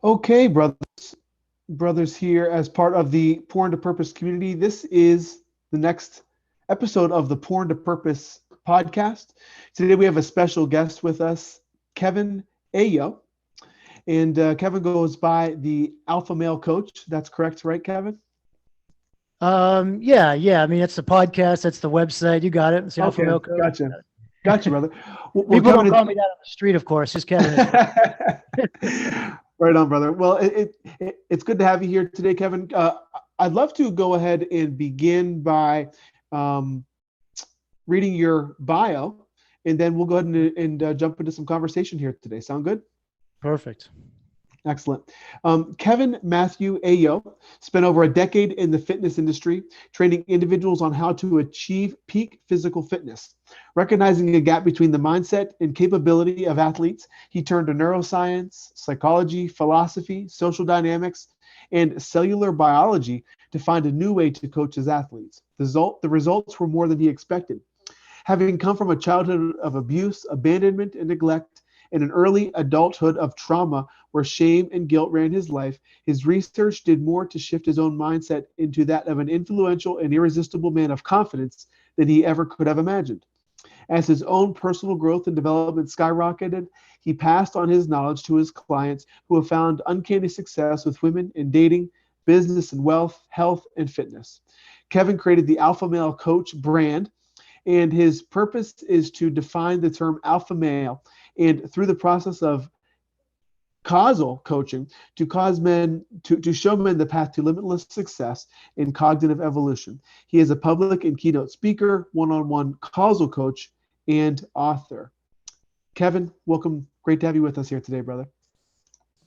Okay, brothers here as part of the Porn to Purpose community. This is the next episode of the Porn to Purpose podcast. Today we have a special guest with us, Kevin Aillaud. And Kevin goes by the Alpha Male Coach. That's correct, right, Kevin? Yeah. I mean, it's the podcast. That's the website. You got it. It's the Alpha Okay, Male Code. gotcha. Gotcha, brother. Well, People don't Kevin, call me that on the street, of course. Just Kevin is fine. right on, brother. Well, it's good to have you here today, Kevin. I'd love to go ahead and begin by um, reading your bio, and then we'll go ahead and jump into some conversation here today. Sound good? Perfect. Excellent. Kevin Matthew Aillaud spent over a decade in the fitness industry, training individuals on how to achieve peak physical fitness. Recognizing a gap between the mindset and capability of athletes, he turned to neuroscience, psychology, philosophy, social dynamics, and cellular biology to find a new way to coach his athletes. The results were more than he expected. Having come from a childhood of abuse, abandonment, and neglect, and an early adulthood of trauma where shame and guilt ran his life, his research did more to shift his own mindset into that of an influential and irresistible man of confidence than he ever could have imagined. As his own personal growth and development skyrocketed, he passed on his knowledge to his clients who have found uncanny success with women in dating, business and wealth, health, and fitness. Kevin created the Alpha Male Coach brand, and his purpose is to define the term alpha male and through the process of causal coaching to cause men to show men the path to limitless success in cognitive evolution. He is a public and keynote speaker, one-on-one causal coach, and author. Kevin, welcome. Great to have you with us here today, brother.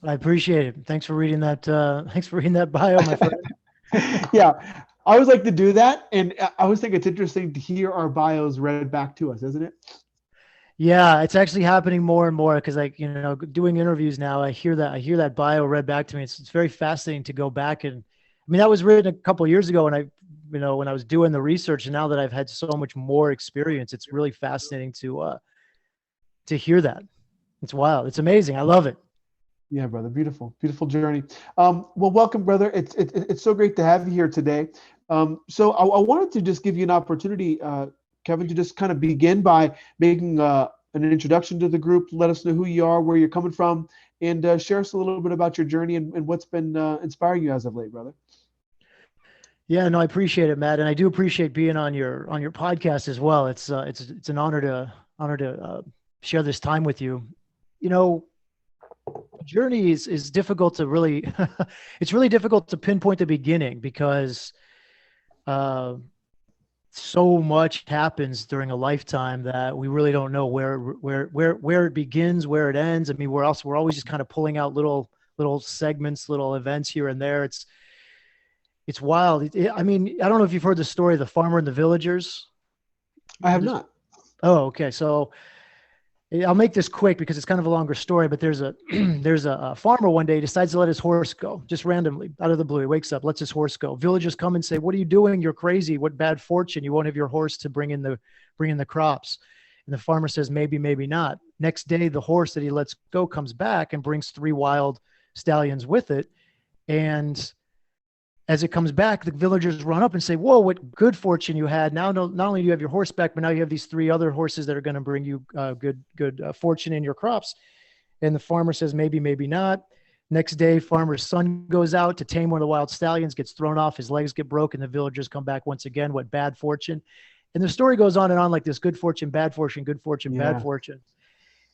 I appreciate it. Thanks for reading that. Thanks for reading that bio, my friend. Yeah, I always like to do that, and I always think it's interesting to hear our bios read back to us, isn't it? Yeah, it's actually happening more and more because, like, doing interviews now, I hear that bio read back to me. It's very fascinating to go back and, I mean, that was written a couple of years ago when I was doing the research, and now that I've had so much more experience, it's really fascinating to hear that. It's wild. It's amazing. I love it. Yeah, brother. Beautiful, beautiful journey. Well, welcome, brother. It's so great to have you here today. So I wanted to just give you an opportunity, Kevin, to just kind of begin by making an introduction to the group. Let us know who you are, where you're coming from, and share us a little bit about your journey and what's been inspiring you as of late, brother. Yeah, no, I appreciate it, Matt, and I do appreciate being on your podcast as well. It's an honor to share this time with you. You know, journey is difficult to really it's really difficult to pinpoint the beginning because uh, so much happens during a lifetime that we really don't know where it begins, where it ends. I mean, we're always just kind of pulling out little segments, little events here and there. It's wild. I mean, I don't know if you've heard the story of the farmer and the villagers. I have not. Oh, okay. So I'll make this quick because it's kind of a longer story, but there's a there's a farmer one day decides to let his horse go just randomly out of the blue. He wakes up, lets his horse go. Villagers come and say, "What are you doing? You're crazy. What bad fortune. You won't have your horse to bring in the crops." And the farmer says, "Maybe, maybe not." Next day, the horse that he lets go comes back and brings 3 wild stallions with it. And as it comes back, the villagers run up and say, "Whoa, what good fortune you had. Now, not only do you have your horse back, but now you have these 3 other horses that are going to bring you good fortune in your crops." And the farmer says, "Maybe, maybe not." Next day, farmer's son goes out to tame one of the wild stallions, gets thrown off, his legs get broken. The villagers come back once again. What bad fortune. And the story goes on and on like this: good fortune, bad fortune, good fortune, bad Yeah. fortune.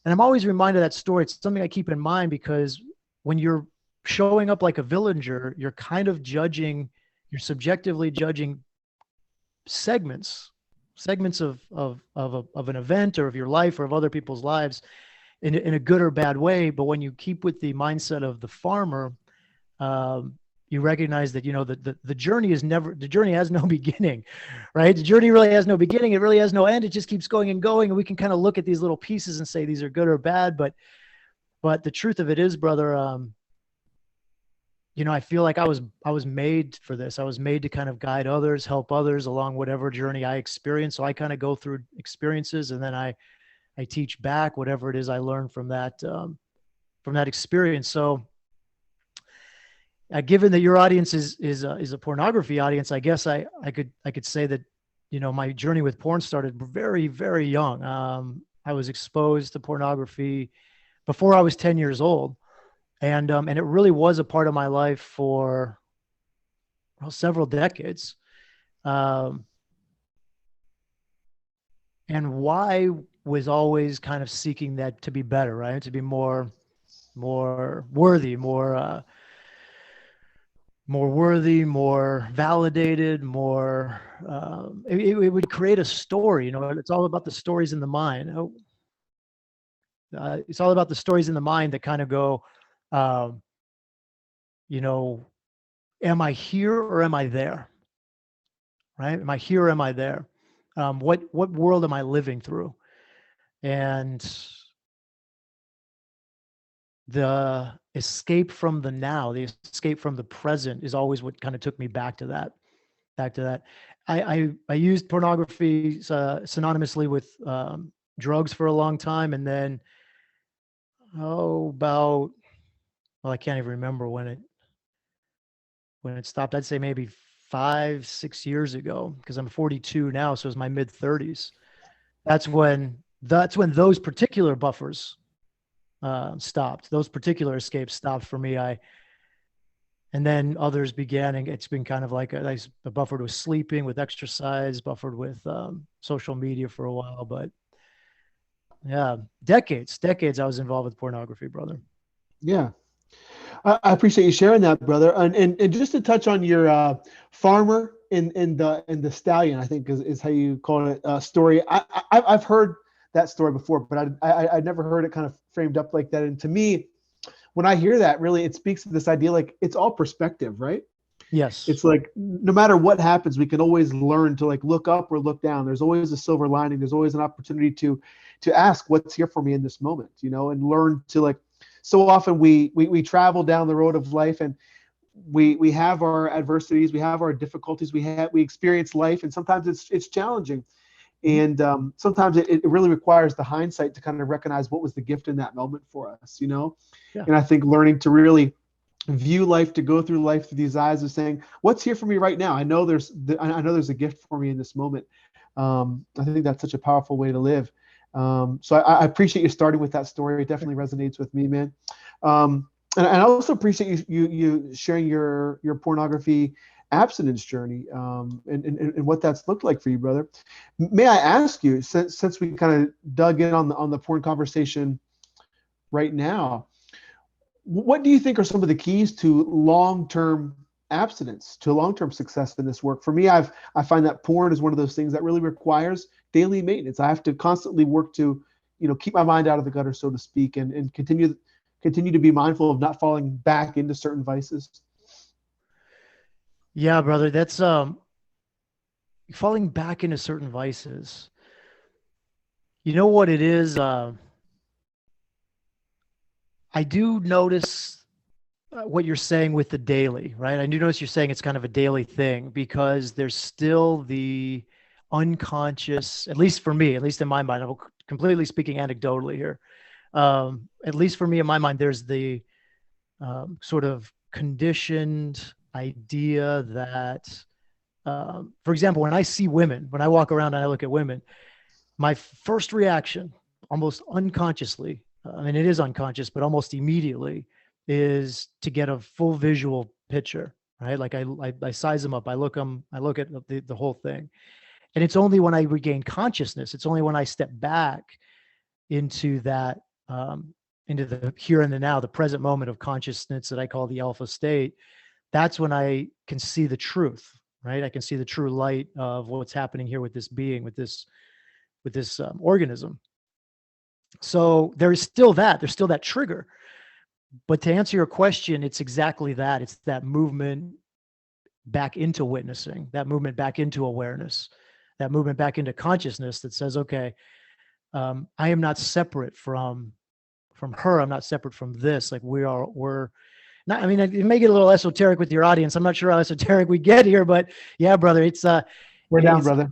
And I'm always reminded of that story. It's something I keep in mind because when you're showing up like a villager, you're kind of you're subjectively judging segments, segments of an event or of your life or of other people's lives in a good or bad way. But when you keep with the mindset of the farmer, you recognize that, the journey the journey has no beginning, right? The journey really has no beginning. It really has no end. It just keeps going and going. And we can kind of look at these little pieces and say, these are good or bad. But the truth of it is, brother, I feel like I was made for this. I was made to kind of guide others, help others along whatever journey I experience. So I kind of go through experiences, and then I teach back whatever it is I learned from that experience. So given that your audience is a pornography audience, I guess I could say that, my journey with porn started very, very young. I was exposed to pornography before I was 10 years old. And it really was a part of my life for several decades. And why was always kind of seeking that to be better, right? To be more worthy, more worthy, more validated, more, it would create a story. It's all about the stories in the mind. It's all about the stories in the mind that kind of go, am I here or am I there? Right? Am I here or am I there? What world am I living through? And the escape from the now, the escape from the present is always what kind of took me back to that. I used pornography synonymously with drugs for a long time. And then, I can't even remember when it stopped. I'd say maybe 5-6 years ago, because I'm 42 now. So it was my mid 30s. That's when those particular buffers stopped. Those particular escapes stopped for me. And then others began, and it's been kind of like I buffered with sleeping, with exercise, buffered with social media for a while. But yeah, decades I was involved with pornography, brother. Yeah. I appreciate you sharing that, brother. And just to touch on your farmer and the stallion, I think is how you call it, story. I've heard that story before, but I never heard it kind of framed up like that. And to me, when I hear that, really, it speaks to this idea, like it's all perspective, right? Yes. It's like, no matter what happens, we can always learn to like look up or look down. There's always a silver lining. There's always an opportunity to ask what's here for me in this moment, and learn to like. So often we travel down the road of life, and we have our adversities, we have our difficulties, we experience life, and sometimes it's challenging, and sometimes it really requires the hindsight to kind of recognize what was the gift in that moment for us, Yeah. And I think learning to really view life, to go through life through these eyes of saying, what's here for me right now? I know there's a gift for me in this moment. I think that's such a powerful way to live. So I appreciate you starting with that story. It definitely resonates with me, man. And I also appreciate you sharing your pornography abstinence journey, and what that's looked like for you, brother. May I ask you, since we kind of dug in on the porn conversation right now, what do you think are some of the keys to long-term abstinence, to long-term success in this work? For me, I find that porn is one of those things that really requires daily maintenance. I have to constantly work to, keep my mind out of the gutter, so to speak, and continue to be mindful of not falling back into certain vices. Yeah, brother, that's falling back into certain vices. You know what it is? I do notice what you're saying with the daily, right? I do notice you're saying it's kind of a daily thing, because there's still the unconscious, at least for me, at least in my mind, I'm completely speaking anecdotally here. At least for me, in my mind, there's the sort of conditioned idea that, for example, when I see women, when I walk around and I look at women, my first reaction, almost unconsciously, and it is unconscious, but almost immediately, is to get a full visual picture, right? Like I size them up, I look at the whole thing. And it's only when I regain consciousness, it's only when I step back into that, into the here and the now, the present moment of consciousness that I call the alpha state. That's when I can see the truth, right? I can see the true light of what's happening here with this being, with this organism. So there's still that trigger. But to answer your question, it's exactly that. It's that movement back into witnessing, that movement back into awareness, that movement back into consciousness that says, okay, I am not separate from her. I'm not separate from this. Like we're not, I mean, it may get a little esoteric with your audience. I'm not sure how esoteric we get here, but yeah, brother, we're down, brother.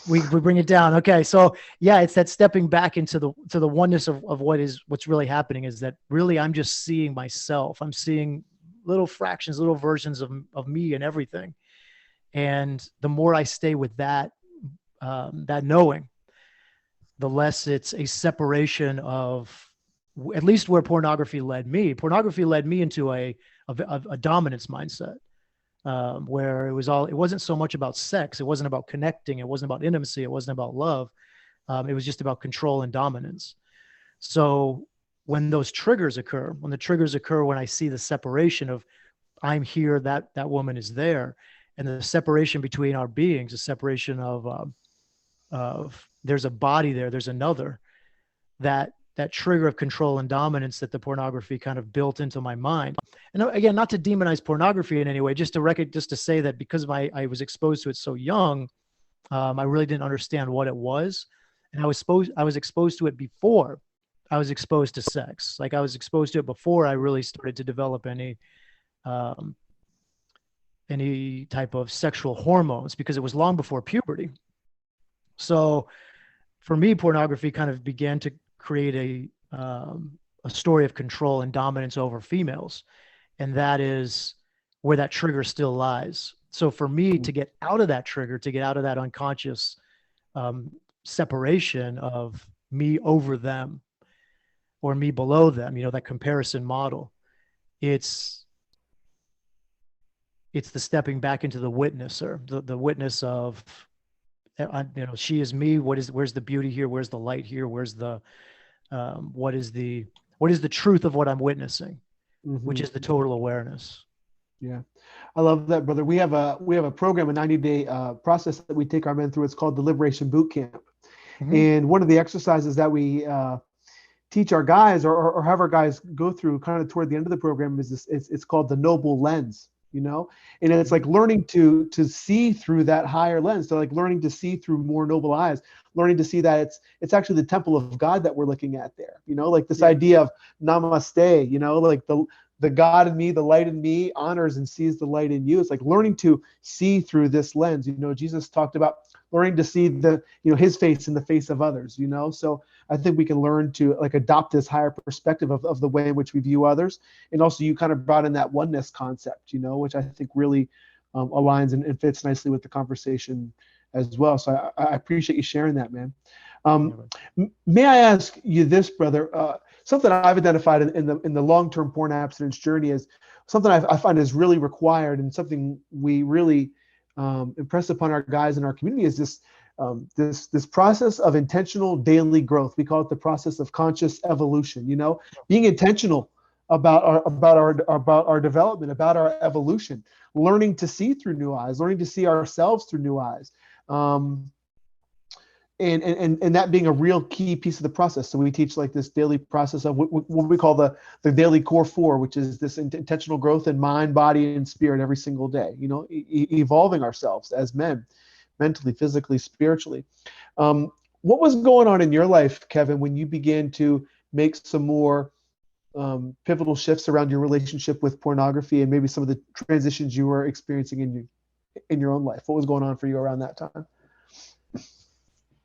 We bring it down. Okay. So yeah, it's that stepping back into the oneness of what's really happening, is that really I'm just seeing myself. I'm seeing little fractions, little versions of me and everything. And the more I stay with that, that knowing, the less it's a separation of, at least where pornography led me. Pornography led me into a dominance mindset, where it wasn't so much about sex. It wasn't about connecting. It wasn't about intimacy. It wasn't about love. It was just about control and dominance. So when those triggers occur, when I see the separation of I'm here, that woman is there, and the separation between our beings, the separation of there's a body there, there's another, that trigger of control and dominance that the pornography kind of built into my mind. And again, not to demonize pornography in any way, just to say that because I was exposed to it so young, I really didn't understand what it was. And I was exposed to it before I was exposed to sex. Like I was exposed to it before I really started to develop any type of sexual hormones, because it was long before puberty. So for me, pornography kind of began to create a story of control and dominance over females. And that is where that trigger still lies. So for me to get out of that trigger, to get out of that unconscious separation of me over them or me below them, that comparison model, it's the stepping back into the witnesser, the witness of, she is me. Where's the beauty here? Where's the light here? Where's the, what is the truth of what I'm witnessing, which is the total awareness. Yeah. I love that, brother. We have a program, a 90-day process that we take our men through. It's called the Liberation Boot Camp. And one of the exercises that we teach our guys or have our guys go through kind of toward the end of the program is this, it's called the noble lens, and it's like learning to see through that higher lens. So like learning to see through more noble eyes, learning to see that it's actually the temple of God that we're looking at there, like this idea of namaste, like the God in me, the light in me honors and sees the light in you. It's like learning to see through this lens. Jesus talked about learning to see his face in the face of others, So I think we can learn to like adopt this higher perspective of the way in which we view others. And also you kind of brought in that oneness concept, which I think really aligns and fits nicely with the conversation as well. So I appreciate you sharing that, man. May I ask you this, brother? Something I've identified in the long-term porn abstinence journey is something I find is really required, and something we really impress upon our guys in our community is this process of intentional daily growth. We call it the process of conscious evolution. Being intentional about our development, about our evolution, learning to see through new eyes, learning to see ourselves through new eyes. And that being a real key piece of the process. So we teach like this daily process of what we call the daily core 4, which is this intentional growth in mind, body, and spirit every single day, evolving ourselves as men, mentally, physically, spiritually. What was going on in your life, Kevin, when you began to make some more pivotal shifts around your relationship with pornography and maybe some of the transitions you were experiencing in your own life? What was going on for you around that time?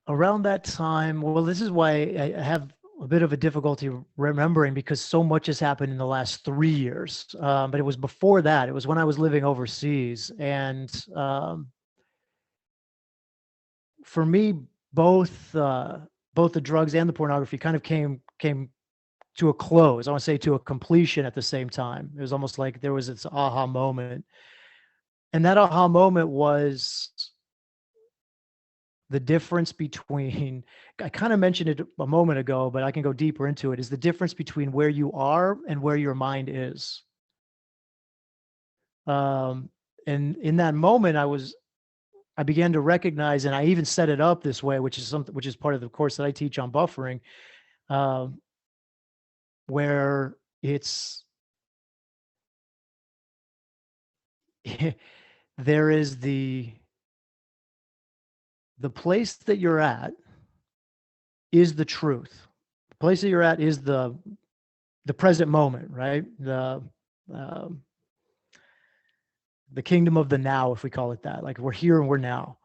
Around that time, well, this is why I have a bit of a difficulty remembering, because so much has happened in the last 3 years. But it was before that. It was when I was living overseas. And for me, both the drugs and the pornography kind of came to a close. I want to say to a completion at the same time. It was almost like there was this aha moment. And that aha moment was the difference between, I kind of mentioned it a moment ago, but I can go deeper into it, is the difference between where you are and where your mind is. And in that moment, I began to recognize, and I even set it up this way, which is part of the course that I teach on buffering, where there is the place that you're at is the truth. The place that you're at is the present moment, right? The kingdom of the now, if we call it that. Like we're here and we're now.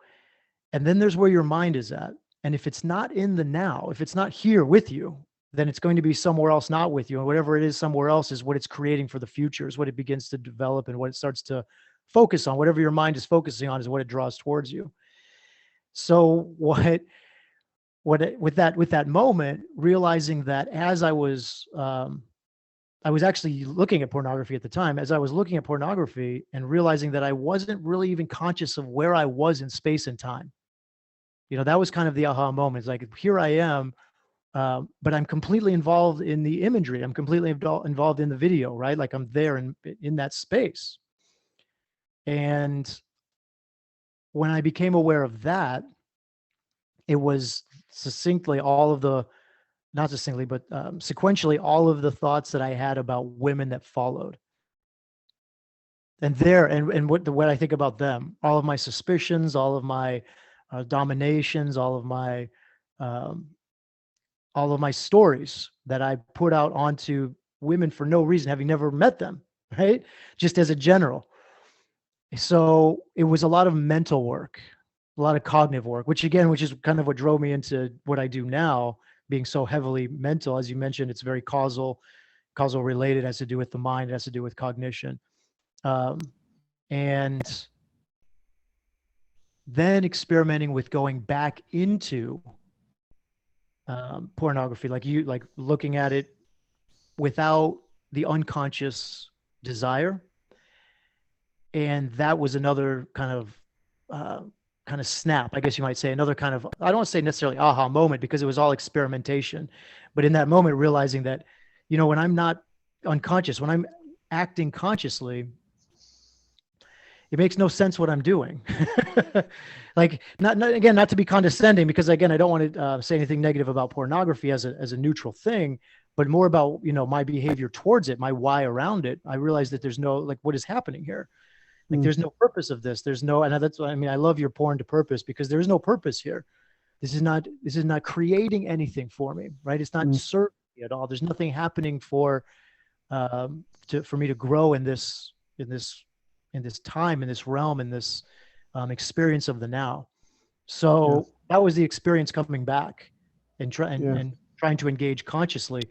And then there's where your mind is at. And if it's not in the now, if it's not here with you, then it's going to be somewhere else, not with you. And whatever it is somewhere else is what it's creating for the future, is what it begins to develop and what it starts to focus on. Whatever your mind is focusing on is what it draws towards you. So with that moment, realizing that as I was actually looking at pornography at the time, as I was looking at pornography and realizing that I wasn't really even conscious of where I was in space and time. That was kind of the aha moment. It's like, here I am, but I'm completely involved in the imagery. I'm completely involved in the video, right? Like I'm there in that space. And when I became aware of that, it was succinctly not succinctly, but sequentially all of the thoughts that I had about women that followed. And what I think about them, all of my suspicions, all of my dominations, all of my stories that I put out onto women for no reason, having never met them, right? Just as a general. So it was a lot of mental work, a lot of cognitive work, which is kind of what drove me into what I do now, being so heavily mental. As you mentioned, it's very causal related, has to do with the mind, it has to do with cognition. And then experimenting with going back into pornography, like looking at it without the unconscious desire. And that was another kind of snap, I guess you might say, another kind of, I don't want to say necessarily aha moment, because it was all experimentation, but in that moment, realizing that, when I'm not unconscious, when I'm acting consciously, it makes no sense what I'm doing. Like, not to be condescending, because again, I don't want to say anything negative about pornography as a neutral thing, but more about, my behavior towards it, my why around it. I realized that there's no, like, what is happening here? Like, there's no purpose of this. And that's what I mean. I love your porn to purpose, because there is no purpose here. This is not creating anything for me, right? It's not serving me at all. There's nothing happening for me to grow in this time, in this realm, in this experience of the now. So that was the experience coming back and trying to engage consciously.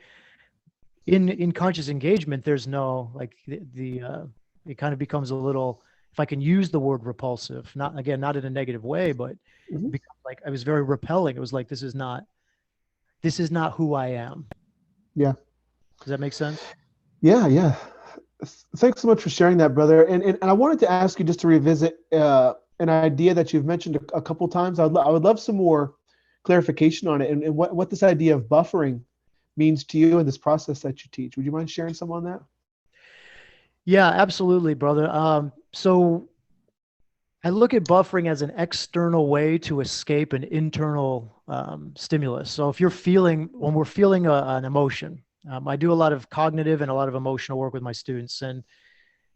In conscious engagement, there's no, like, it kind of becomes a little, if I can use the word repulsive, not in a negative way, but it becomes like, I was very repelling. It was like, this is not who I am. Yeah. Does that make sense? Yeah. Thanks so much for sharing that, brother. And I wanted to ask you just to revisit an idea that you've mentioned a couple times. I would love some more clarification on it, and what this idea of buffering means to you in this process that you teach. Would you mind sharing some on that? Yeah, absolutely, brother. So I look at buffering as an external way to escape an internal stimulus. So when we're feeling an emotion, I do a lot of cognitive and a lot of emotional work with my students, and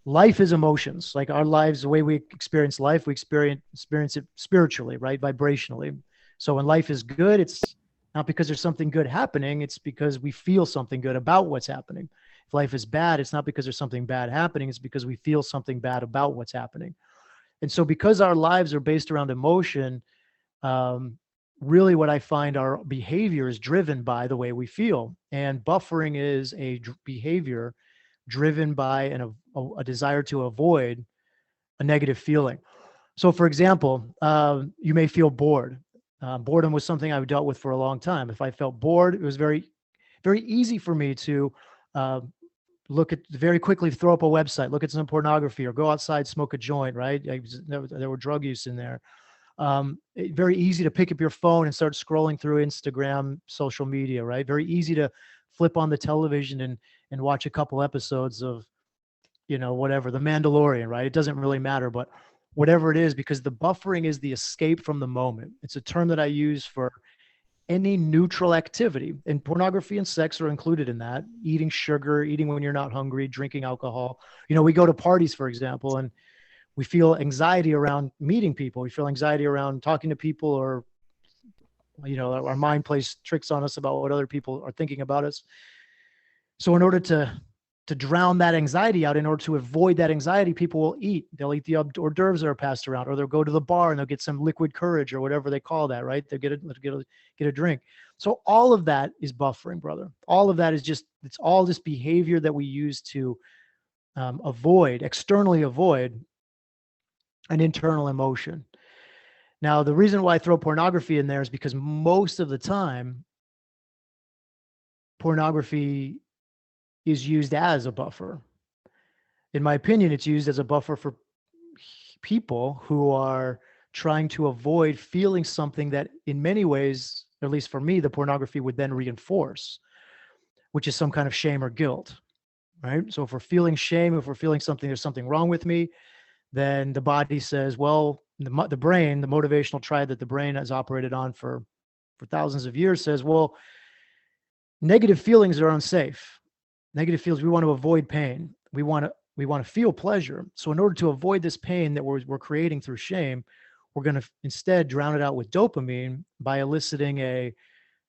life is emotions. Like our lives, the way we experience life, we experience it spiritually, right? Vibrationally. So when life is good, it's not because there's something good happening. It's because we feel something good about what's happening. If life is bad, it's not because there's something bad happening. It's because we feel something bad about what's happening. And so because our lives are based around emotion, really what I find our behavior is driven by the way we feel. And buffering is a behavior driven by a desire to avoid a negative feeling. So for example, you may feel bored. Boredom was something I've dealt with for a long time. If I felt bored, it was very, very easy for me to very quickly throw up a website, look at some pornography, or go outside, smoke a joint, right? There were drug use in there. Very easy to pick up your phone and start scrolling through Instagram, social media, right? Very easy to flip on the television and watch a couple episodes of, whatever, The Mandalorian, right? It doesn't really matter, but whatever it is, because the buffering is the escape from the moment. It's a term that I use for any neutral activity, and pornography and sex are included in that. Eating sugar, eating when you're not hungry, drinking alcohol. We go to parties, for example, and we feel anxiety around meeting people. We feel anxiety around talking to people, or, our mind plays tricks on us about what other people are thinking about us. So in order to to drown that anxiety out. In order to avoid that anxiety, people will eat. They'll eat the hors d'oeuvres that are passed around, or they'll go to the bar and they'll get some liquid courage or whatever they call that, right? They'll get a drink. So all of that is buffering, brother. All of that is it's all this behavior that we use to externally avoid an internal emotion. Now, the reason why I throw pornography in there is because most of the time, pornography is used as a buffer. In my opinion, it's used as a buffer for people who are trying to avoid feeling something that in many ways, at least for me, the pornography would then reinforce, which is some kind of shame or guilt, right? So if we're feeling shame, if we're feeling there's something wrong with me, then the body says, well, the brain, the motivational triad that the brain has operated on for thousands of years says, well, negative feelings are unsafe. Negative feelings, we want to avoid pain. We want to feel pleasure. So in order to avoid this pain that we're creating through shame, we're going to instead drown it out with dopamine by eliciting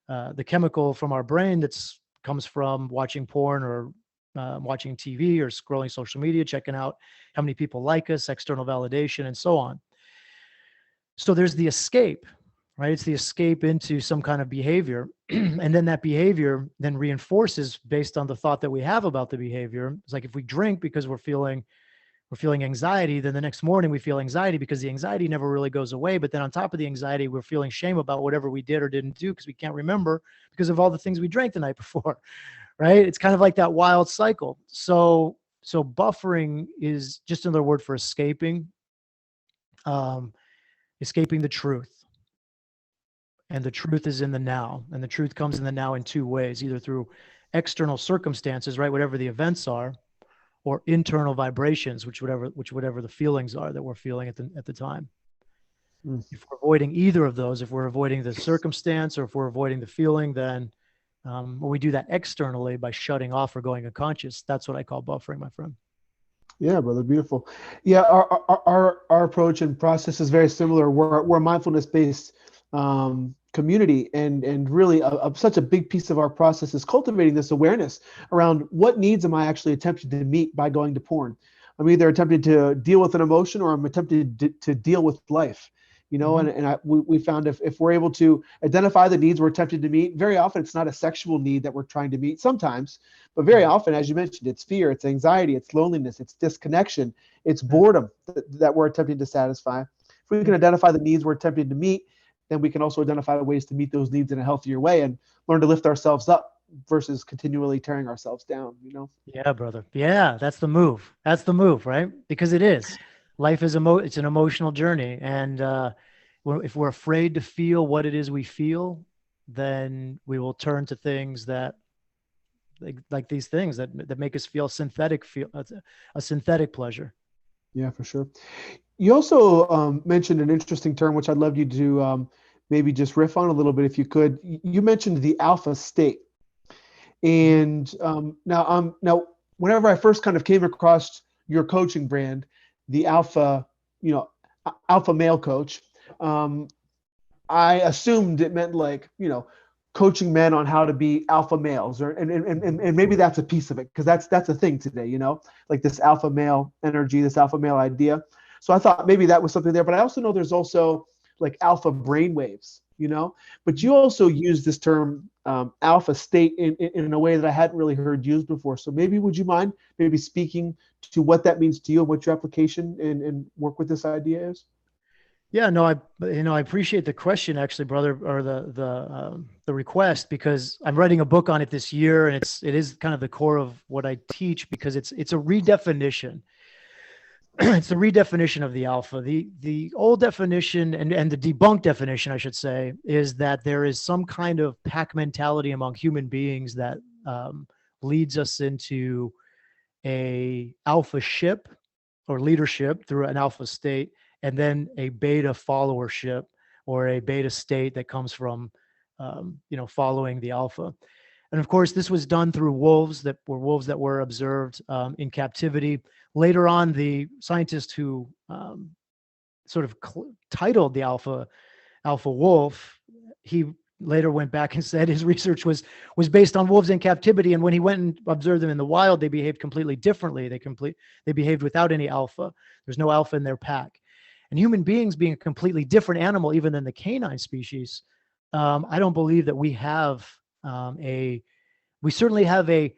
the chemical from our brain that's comes from watching porn or watching TV or scrolling social media, checking out how many people like us, external validation, and so on. So there's the escape, right? It's the escape into some kind of behavior. And then that behavior then reinforces based on the thought that we have about the behavior. It's like if we drink because we're feeling anxiety, then the next morning we feel anxiety because the anxiety never really goes away. But then on top of the anxiety, we're feeling shame about whatever we did or didn't do because we can't remember because of all the things we drank the night before, right? It's kind of like that wild cycle. So buffering is just another word for escaping the truth. And the truth is in the now. And the truth comes in the now in two ways, either through external circumstances, right, whatever the events are, or internal vibrations, which whatever the feelings are that we're feeling at the time. If we're avoiding either of those, if we're avoiding the circumstance or if we're avoiding the feeling, then when we do that externally by shutting off or going unconscious, that's what I call buffering, my friend. Yeah, brother, beautiful. Yeah, our approach and process is very similar. We're a mindfulness-based community, and really such a big piece of our process is cultivating this awareness around what needs am I actually attempting to meet by going to porn. I'm either attempting to deal with an emotion or I'm attempting to deal with life. We found if we're able to identify the needs we're attempting to meet, very often it's not a sexual need that we're trying to meet sometimes, but very often, as you mentioned, it's fear, it's anxiety, it's loneliness, it's disconnection, it's boredom that we're attempting to satisfy. If we can identify the needs we're attempting to meet, then we can also identify ways to meet those needs in a healthier way and learn to lift ourselves up versus continually tearing ourselves down, Yeah, brother. Yeah, that's the move. That's the move, right? Because it is. Life is it's an emotional journey. And if we're afraid to feel what it is we feel, then we will turn to things that like these things that make us feel a synthetic pleasure. Yeah, for sure. You also mentioned an interesting term, which I'd love you to maybe just riff on a little bit if you could. You mentioned the alpha state. And now, whenever I first kind of came across your coaching brand, the alpha male coach, I assumed it meant coaching men on how to be alpha males, and maybe that's a piece of it because that's a thing today, like this alpha male energy, this alpha male idea. So I thought maybe that was something there, but I also know there's also like alpha brain waves, but you also use this term alpha state in a way that I hadn't really heard used before. So maybe would you mind maybe speaking to what that means to you and what your application and work with this idea is? Yeah, no, I appreciate the question actually, brother, or the request, because I'm writing a book on it this year, and it is kind of the core of what I teach because it's a redefinition. It's a redefinition of the alpha. The old definition and the debunked definition, I should say, is that there is some kind of pack mentality among human beings that leads us into a alpha ship or leadership through an alpha state, and then a beta followership or a beta state that comes from, following the alpha. And of course, this was done through wolves that were observed in captivity. Later on, the scientist who sort of titled the alpha wolf, he later went back and said his research was based on wolves in captivity. And when he went and observed them in the wild, they behaved completely differently. They behaved without any alpha. There's no alpha in their pack. And human beings, being a completely different animal, even than the canine species, I don't believe that we have we certainly have a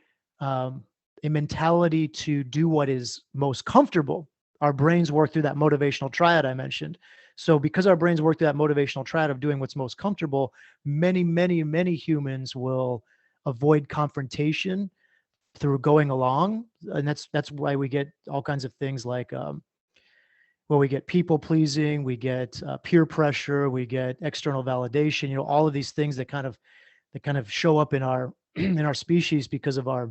mentality to do what is most comfortable. Our brains work through that motivational triad I mentioned. So because our brains work through that motivational triad of doing what's most comfortable, many, many, many humans will avoid confrontation through going along. And that's why we get all kinds of things like, we get people pleasing, we get peer pressure, we get external validation, all of these things that kind of show up in our in our species because of our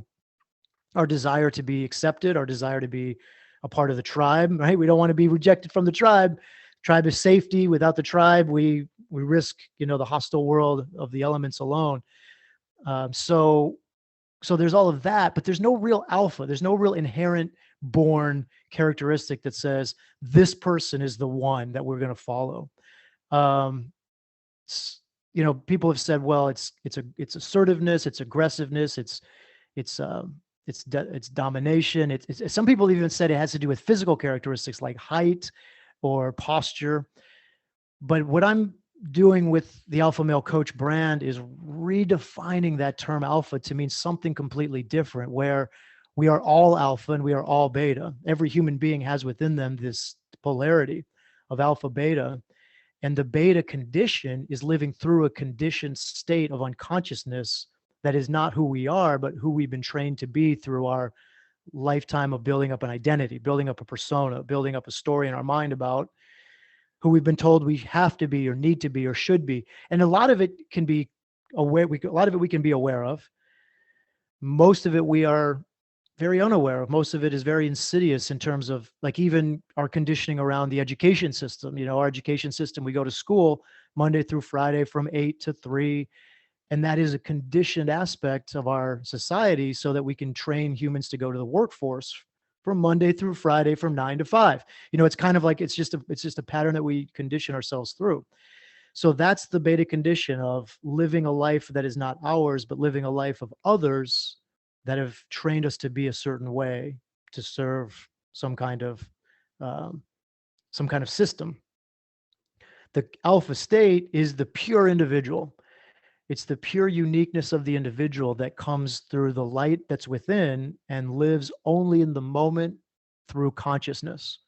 desire to be accepted, our desire to be a part of the tribe, right? We don't want to be rejected from the tribe. Tribe is safety. Without the tribe, we risk, the hostile world of the elements alone. So there's all of that, but there's no real alpha. There's no real inherent born characteristic that says this person is the one that we're going to follow. People have said, well, it's assertiveness, it's aggressiveness, it's domination. It's some people even said it has to do with physical characteristics like height or posture. But what I'm doing with the Alpha Male Coach brand is redefining that term alpha to mean something completely different, where we are all alpha and we are all beta. Every human being has within them this polarity of alpha beta. And the beta condition is living through a conditioned state of unconsciousness that is not who we are, but who we've been trained to be through our lifetime of building up an identity, building up a persona, building up a story in our mind about who we've been told we have to be or need to be or should be. And a lot of it can be aware. A lot of it we can be aware of. Most of it we are very unaware of. Most of it is very insidious in terms of like even our conditioning around the education system. Our education system, we go to school Monday through Friday from 8 to 3. And that is a conditioned aspect of our society so that we can train humans to go to the workforce from Monday through Friday from 9 to 5. It's kind of like, it's just a pattern that we condition ourselves through. So that's the beta condition of living a life that is not ours, but living a life of others that have trained us to be a certain way to serve some kind of system. The alpha state is the pure individual. It's the pure uniqueness of the individual that comes through the light that's within and lives only in the moment through consciousness.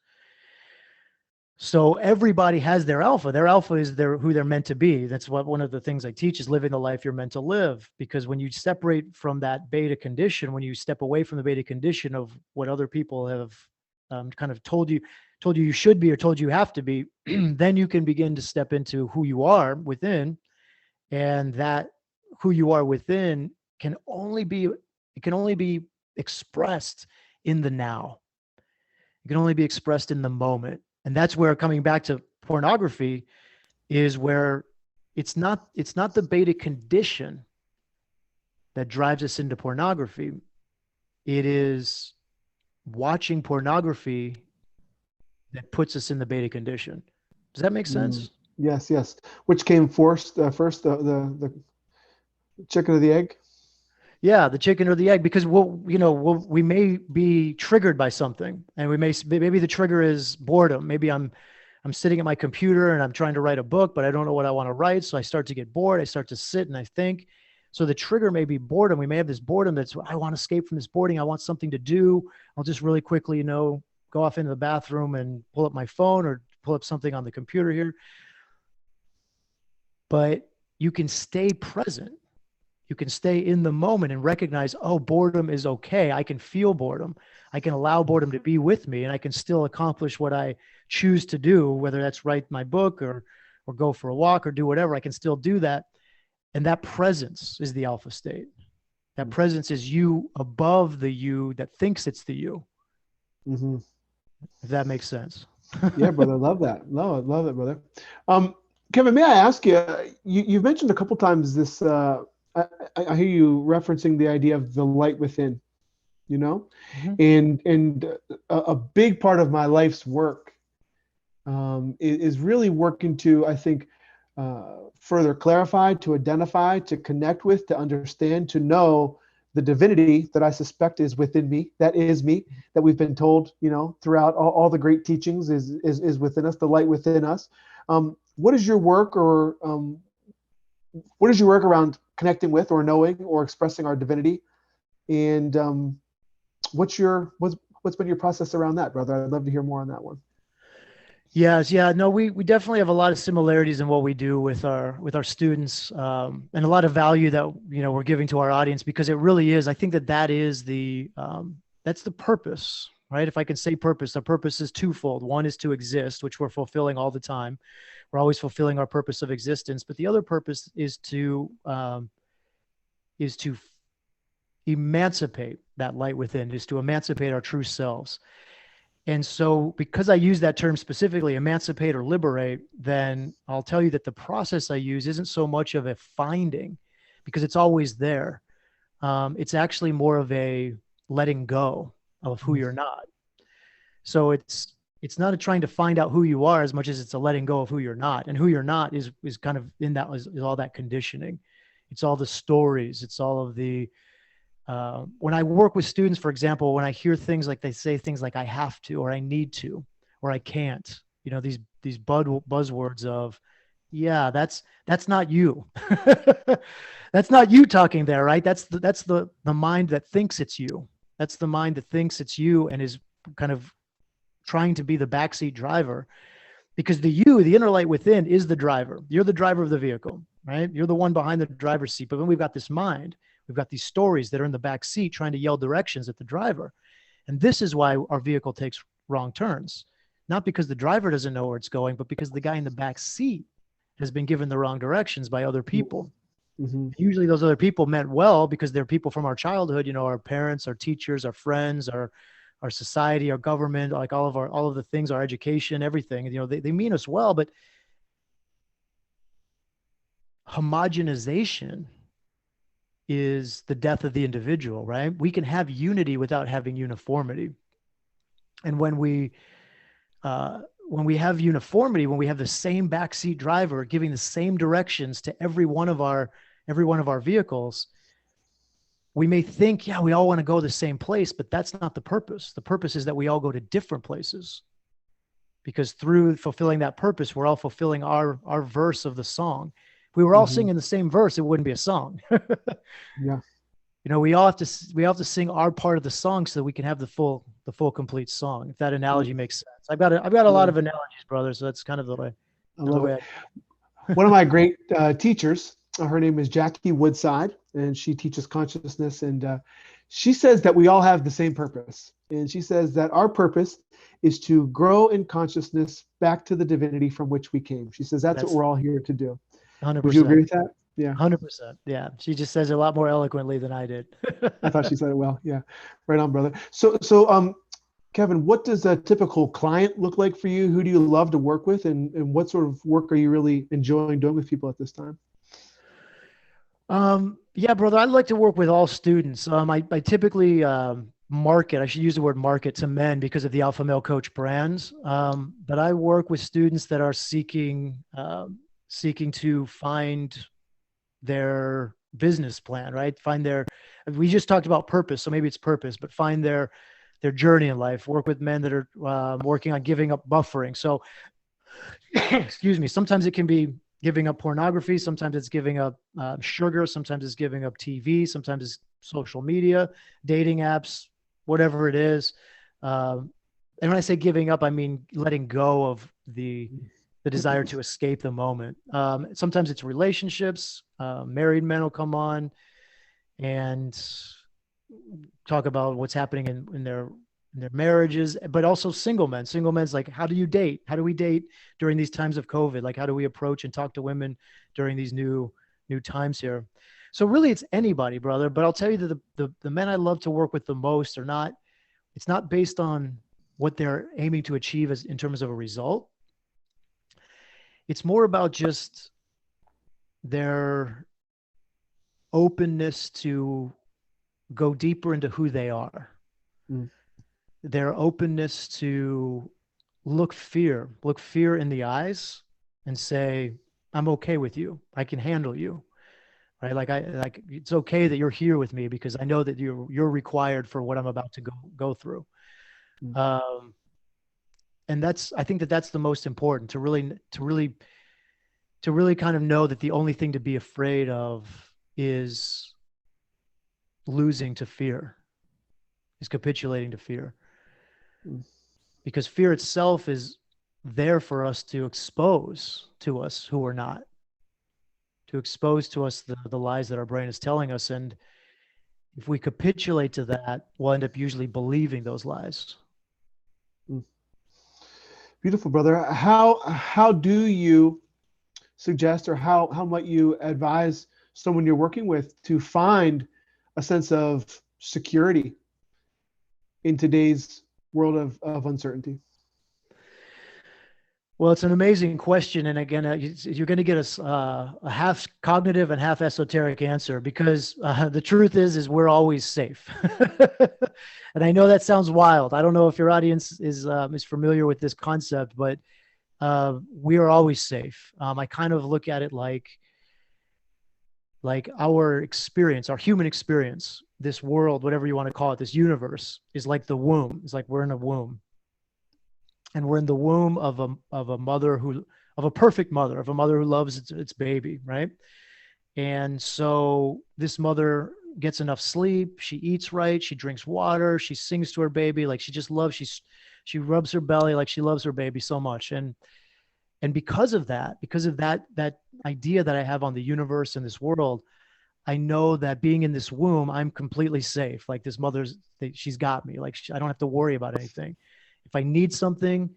So everybody has their alpha. Their alpha is who they're meant to be. That's what one of the things I teach is living the life you're meant to live. Because when you separate from that beta condition, when you step away from the beta condition of what other people have kind of told you you should be or told you have to be, then you can begin to step into who you are within. And that who you are within can only be expressed in the now. It can only be expressed in the moment. And that's where, coming back to pornography, is where it's not the beta condition that drives us into pornography. It is watching pornography that puts us in the beta condition. Does that make sense? Yes. Which came first, the chicken or the egg? Yeah, the chicken or the egg, because we may be triggered by something, and maybe the trigger is boredom. Maybe I'm sitting at my computer and I'm trying to write a book, but I don't know what I want to write. So I start to get bored. I start to sit and I think. So the trigger may be boredom. We may have this boredom that's, I want to escape from this boredom. I want something to do. I'll just really quickly, go off into the bathroom and pull up my phone or pull up something on the computer here. But you can stay present. You can stay in the moment and recognize, oh, boredom is okay. I can feel boredom. I can allow boredom to be with me, and I can still accomplish what I choose to do, whether that's write my book or go for a walk or do whatever. I can still do that. And that presence is the alpha state. That presence is you above the you that thinks it's the you. Mm-hmm. If that makes sense. Yeah, brother. Love that. Love it, brother. Kevin, may I ask you, you've mentioned a couple times this, I hear you referencing the idea of the light within, mm-hmm. and a big part of my life's work is really working to, I think, further clarify, to identify, to connect with, to understand, to know the divinity that I suspect is within me, that is me, that we've been told, throughout all the great teachings is within us, the light within us. What is your work, or what is your work around connecting with, or knowing, or expressing our divinity? And what's been your process around that, brother? I'd love to hear more on that one. Yes, yeah, no, we definitely have a lot of similarities in what we do with our students, and a lot of value that we're giving to our audience, because it really is. I think that is that's the purpose, right? If I can say purpose, the purpose is twofold. One is to exist, which we're fulfilling all the time. We're always fulfilling our purpose of existence, but the other purpose is to emancipate that light within, is to emancipate our true selves. And so, because I use that term specifically, emancipate or liberate, then I'll tell you that the process I use isn't so much of a finding, because it's always there. It's actually more of a letting go of who you're not. So it's not a trying to find out who you are as much as it's a letting go of who you're not. And who you're not is kind of in that is all that conditioning. It's all the stories. It's all of the when I work with students, for example, when I hear things like, they say things like I have to, or I need to, or I can't, these buzzwords of, yeah, that's not you. That's not you talking there, right? That's the mind that thinks it's you. That's the mind that thinks it's you and is kind of trying to be the backseat driver, because the inner light within, is the driver. You're the driver of the vehicle, right? You're the one behind the driver's seat. But then we've got this mind. We've got these stories that are in the back seat trying to yell directions at the driver. And this is why our vehicle takes wrong turns. Not because the driver doesn't know where it's going, but because the guy in the back seat has been given the wrong directions by other people. Mm-hmm. Usually those other people meant well, because they're people from our childhood, our parents, our teachers, our friends, our society, our government, like all of the things, our education, everything. They mean us well, but homogenization is the death of the individual, right? We can have unity without having uniformity. And when we have uniformity, when we have the same backseat driver giving the same directions to every one of our vehicles, we may think, yeah, we all want to go the same place, but that's not the purpose. The purpose is that we all go to different places, because through fulfilling that purpose, we're all fulfilling our verse of the song. If we were all singing the same verse, it wouldn't be a song. Yeah. We all have to sing our part of the song so that we can have the full complete song. If that analogy makes sense. I've got a lot of analogies, brother. So that's kind of the way. I love it. One of my great teachers, her name is Jackie Woodside, and she teaches consciousness. And she says that we all have the same purpose. And she says that our purpose is to grow in consciousness back to the divinity from which we came. She says that's what we're all here to do. 100%. Would you agree with that? Yeah. 100%. Yeah. She just says it a lot more eloquently than I did. I thought she said it well. Yeah. Right on, brother. So Kevin, what does a typical client look like for you? Who do you love to work with, and what sort of work are you really enjoying doing with people at this time? Yeah, brother, I like to work with all students. I typically market, I should use the word market, to men because of the Alpha Male Coach brands. But I work with students that are seeking to find their business plan, right? We just talked about purpose, so maybe it's purpose, but find their journey in life. Work with men that are working on giving up buffering. So, excuse me, sometimes it can be giving up pornography. Sometimes it's giving up sugar. Sometimes it's giving up TV. Sometimes it's social media, dating apps, whatever it is. And when I say giving up, I mean letting go of the desire to escape the moment. Sometimes it's relationships. Married men will come on and talk about what's happening in their marriages, but also single men. Single men's like, how do you date? How do we date during these times of COVID? Like, how do we approach and talk to women during these new times here? So really, it's anybody, brother. But I'll tell you that the men I love to work with the most it's not based on what they're aiming to achieve in terms of a result. It's more about just their openness to go deeper into who they are. Their openness to look fear in the eyes and say, I'm okay with you. I can handle you. Right. Like it's okay that you're here with me because I know that you're required for what I'm about to go through. Mm. Um, and I think that that's the most important to really kind of know that the only thing to be afraid of is losing to fear, is capitulating to fear, Mm. because fear itself is there for us to expose to us who we're not, to expose to us the lies that our brain is telling us. And if we capitulate to that, we'll end up usually believing those lies. Mm. Beautiful, brother. How do you suggest, or how might you advise someone you're working with to find a sense of security in today's world of uncertainty? Well, it's an amazing question. And again, you're going to get a half cognitive and half esoteric answer, because the truth is we're always safe. And I know that sounds wild. I don't know if your audience is familiar with this concept, but we are always safe. I kind of look at it like our experience, our human experience, this world, whatever you want to call it, this universe is like the womb. It's like we're in a womb, and we're in the womb of a mother of a perfect mother, of a mother who loves its baby, right? And so this mother gets enough sleep, she eats right, she drinks water, she sings to her baby like she just loves. She rubs her belly like she loves her baby so much. And because of that idea that I have on the universe and this world, I know that being in this womb, I'm completely safe. Like this she's got me. Like I don't have to worry about anything. If I need something,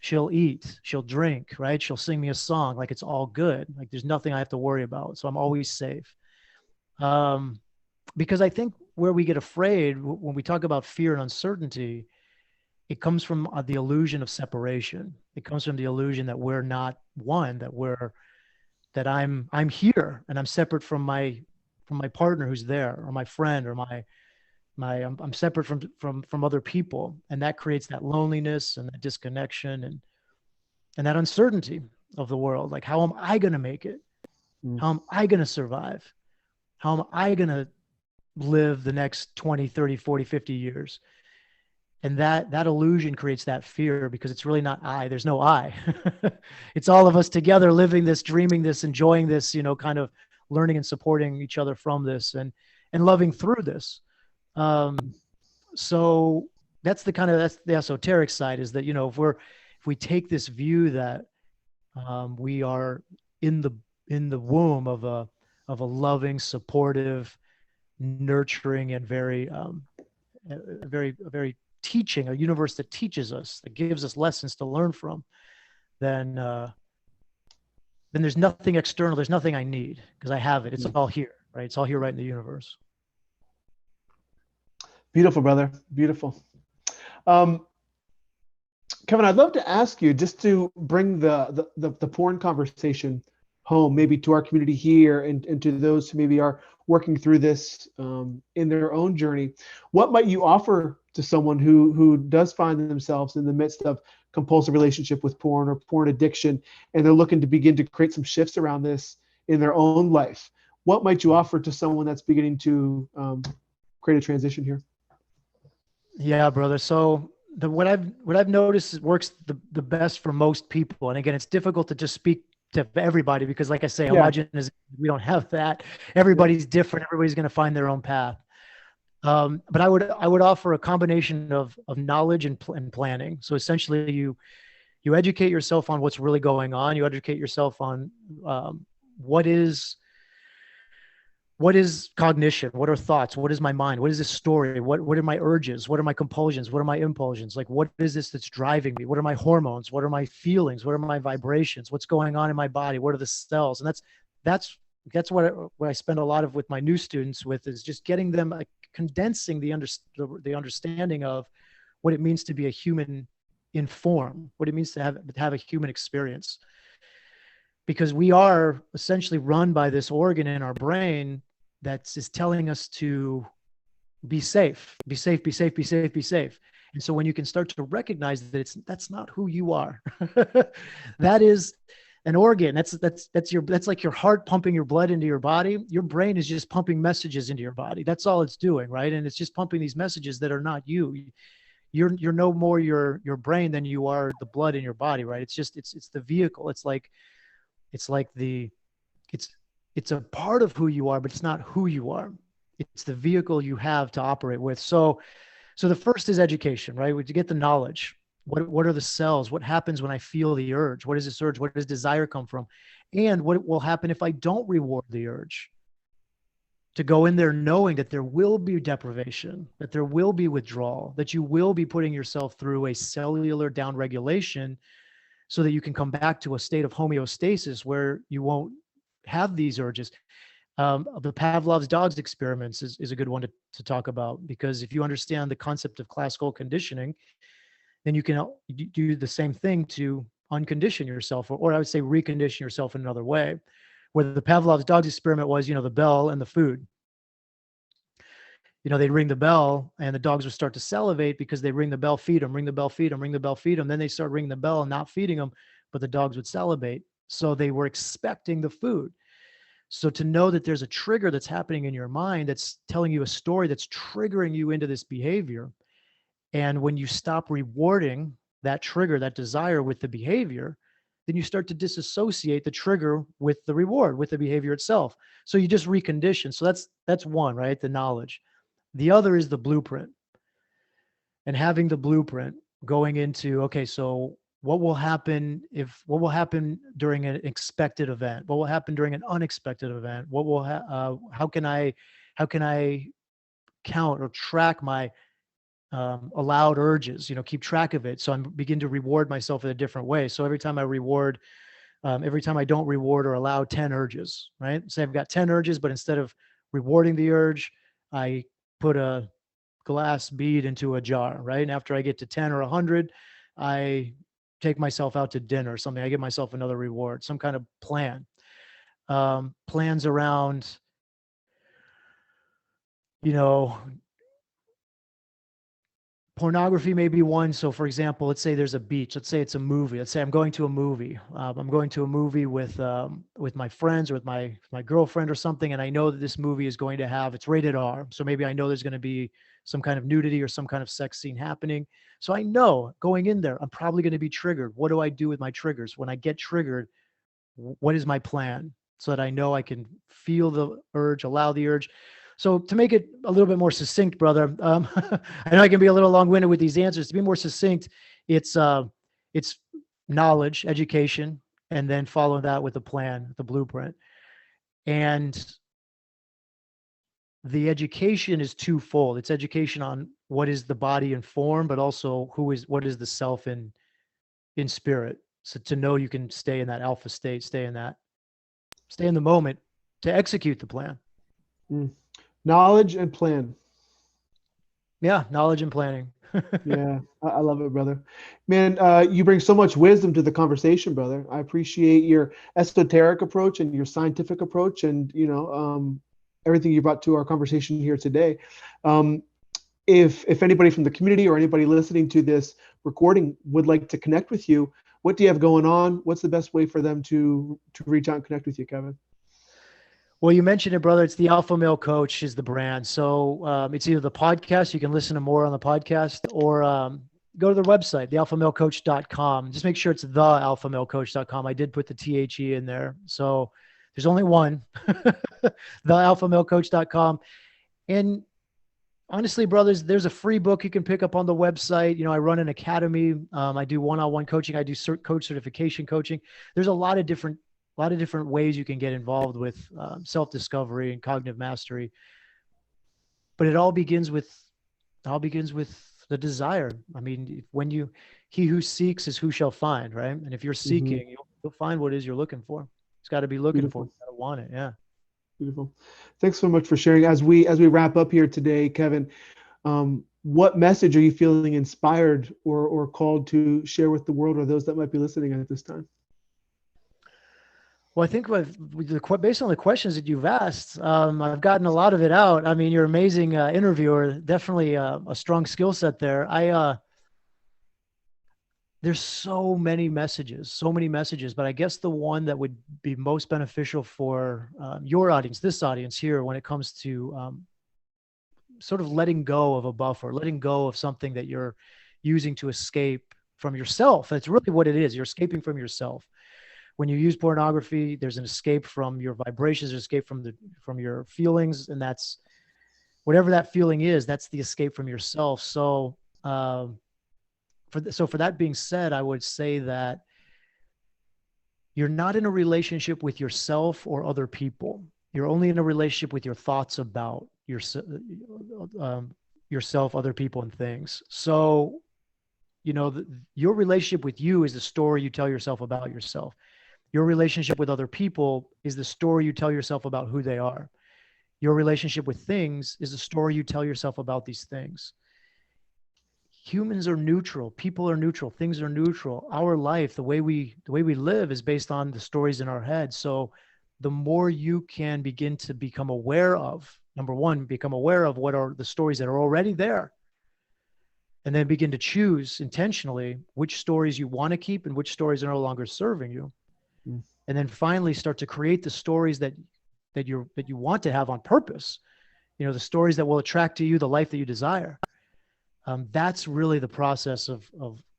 she'll eat, she'll drink, right? She'll sing me a song. Like it's all good. Like there's nothing I have to worry about. So I'm always safe. Because I think where we get afraid when we talk about fear and uncertainty, it comes from the illusion of separation. It comes from the illusion that we're not one, that I'm here and I'm separate from my partner who's there, or my friend, or I'm separate from other people, and that creates that loneliness and that disconnection and that uncertainty of the world. Like, how am I going to make it? Mm. How am I going to survive? How am I going to live the next 20, 30, 40, 50 years? And that illusion creates that fear, because it's really not I. There's no I. It's all of us together living this, dreaming this, enjoying this, kind of learning and supporting each other from this, and loving through this. So that's the esoteric side, is that, if we take this view that we are in the womb of a loving, supportive, nurturing, and very teaching, a universe that teaches us, that gives us lessons to learn from, then there's nothing external. There's nothing I need, because I have it. It's all here, right? It's all here, right in the universe. Beautiful, brother. Beautiful. Kevin, I'd love to ask you, just to bring the porn conversation home, maybe to our community here, and to those who maybe are working through this in their own journey. What might you offer to someone who does find themselves in the midst of compulsive relationship with porn or porn addiction, and they're looking to begin to create some shifts around this in their own life? What might you offer to someone that's beginning to create a transition here? Yeah, brother. So what I've noticed works the best for most people. And again, it's difficult to just speak to everybody, because like I say, Yeah. we don't have that. Everybody's different. Everybody's going to find their own path. But I would offer a combination of knowledge and planning. So essentially, you educate yourself on what's really going on. You educate yourself on what is cognition, what are thoughts, what is my mind, what is this story, what are my urges, what are my compulsions, what are my impulsions, like what is this that's driving me, what are my hormones, what are my feelings, what are my vibrations, what's going on in my body, what are the cells. And that's what I spend a lot of with my new students with, is just getting them condensing the understanding of what it means to be a human in form, what it means to have a human experience. Because we are essentially run by this organ in our brain that is telling us to be safe, be safe, be safe, be safe, be safe. And so when you can start to recognize that that's not who you are, that is an organ. That's like your heart pumping your blood into your body. Your brain is just pumping messages into your body. That's all it's doing, right? And it's just pumping these messages that are not you. You're no more your brain than you are the blood in your body, right? It's the vehicle. It's like it's a part of who you are, but it's not who you are. It's the vehicle you have to operate with. So the first is education, right? To get the knowledge. What are the cells? What happens when I feel the urge? What is this urge? Where does desire come from? And what will happen if I don't reward the urge? To go in there knowing that there will be deprivation, that there will be withdrawal, that you will be putting yourself through a cellular downregulation so that you can come back to a state of homeostasis where you won't have these urges. The Pavlov's dogs experiments is a good one to talk about, because if you understand the concept of classical conditioning, then you can do the same thing to uncondition yourself, or I would say recondition yourself in another way. Where the Pavlov's dogs experiment was, the bell and the food. They'd ring the bell and the dogs would start to salivate because they ring the bell, feed them, ring the bell, feed them, ring the bell, feed them. Then they start ringing the bell and not feeding them, but the dogs would salivate. So they were expecting the food. So to know that there's a trigger that's happening in your mind that's telling you a story that's triggering you into this behavior. And when you stop rewarding that trigger, that desire with the behavior, then you start to disassociate the trigger with the reward, with the behavior itself. So you just recondition. So that's one, right? The knowledge. The other is the blueprint. And having the blueprint going into, okay, so what will happen during an expected event? What will happen during an unexpected event? How can I count or track my allowed urges, keep track of it. So I begin to reward myself in a different way. So every time I don't reward or allow 10 urges, right? Say I've got 10 urges, but instead of rewarding the urge, I put a glass bead into a jar, right? And after I get to 10 or 100, I take myself out to dinner or something. I give myself another reward, some kind of plan. Plans around, pornography may be one. So for example, let's say there's a beach. Let's say it's a movie. Let's say I'm going to a movie. I'm going to a movie with my friends or with my girlfriend or something. And I know that this movie is going to have, it's rated R. So maybe I know there's going to be some kind of nudity or some kind of sex scene happening. So I know going in there, I'm probably going to be triggered. What do I do with my triggers? When I get triggered, what is my plan? So that I know I can feel the urge, allow the urge. So to make it a little bit more succinct, brother, I know I can be a little long-winded with these answers. To be more succinct, it's knowledge, education, and then follow that with a plan, the blueprint. And the education is twofold. It's education on what is the body in form, but also what is the self in spirit. So to know you can stay in that alpha state, stay in the moment to execute the plan. Knowledge and plan. Yeah, knowledge and planning. Yeah, I love it, brother. Man, you bring so much wisdom to the conversation, brother. I appreciate your esoteric approach and your scientific approach, and everything you brought to our conversation here today. If anybody from the community or anybody listening to this recording would like to connect with you, what do you have going on? What's the best way for them to reach out and connect with you, Kevin? Well, you mentioned it, brother. It's the Alpha Male Coach is the brand. So it's either the podcast, you can listen to more on the podcast, or go to the website, thealphamalecoach.com. Just make sure it's thealphamalecoach.com. I did put the THE in there. So there's only one, thealphamalecoach.com. And honestly, brothers, there's a free book you can pick up on the website. I run an academy. I do one-on-one coaching. I do coach certification coaching. There's a lot of different ways you can get involved with self-discovery and cognitive mastery. But it all begins with the desire. I mean, he who seeks is who shall find, right? And if you're seeking, you'll find what it is you're looking for. It's got to be looking for it. You got to want it. Yeah. Beautiful. Thanks so much for sharing. As we wrap up here today, Kevin, what message are you feeling inspired or called to share with the world or those that might be listening at this time? Well, I think based on the questions that you've asked, I've gotten a lot of it out. I mean, you're an amazing interviewer, definitely a strong skill set there. there's so many messages, but I guess the one that would be most beneficial for your audience, this audience here, when it comes to sort of letting go of a buffer, letting go of something that you're using to escape from yourself. That's really what it is. You're escaping from yourself. When you use pornography, there's an escape from your vibrations, an escape from your feelings, and that's whatever that feeling is. That's the escape from yourself. So, for that being said, I would say that you're not in a relationship with yourself or other people. You're only in a relationship with your thoughts about yourself, other people, and things. So, your relationship with you is the story you tell yourself about yourself. Your relationship with other people is the story you tell yourself about who they are. Your relationship with things is the story you tell yourself about these things. Humans are neutral. People are neutral. Things are neutral. Our life, the way we live, is based on the stories in our head. So the more you can begin to become aware of, number one, become aware of what are the stories that are already there, and then begin to choose intentionally which stories you want to keep and which stories are no longer serving you. And then finally start to create the stories that you want to have on purpose, the stories that will attract to you the life that you desire. That's really the process of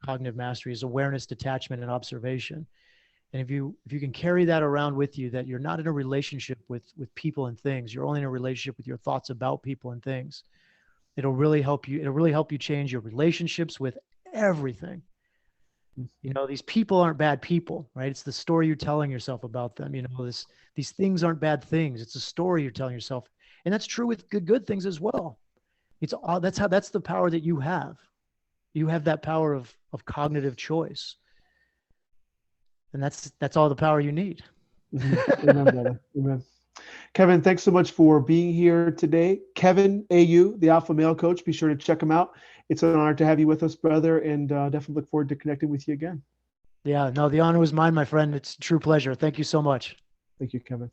cognitive mastery, is awareness, detachment, and observation. And if you can carry that around with you, that you're not in a relationship with people and things, you're only in a relationship with your thoughts about people and things, it'll really help you. It'll really help you change your relationships with everything. These people aren't bad people, right? It's the story you're telling yourself about them. These things aren't bad things. It's a story you're telling yourself. And that's true with good things as well. That's the power that you have. You have that power of cognitive choice. And that's all the power you need. Amen, brother. Amen. Kevin, thanks so much for being here today. Kevin Aillaud, the Alpha Male Coach. Be sure to check him out. It's an honor to have you with us, brother, and definitely look forward to connecting with you again. Yeah, no, the honor was mine, my friend. It's a true pleasure. Thank you so much. Thank you, Kevin.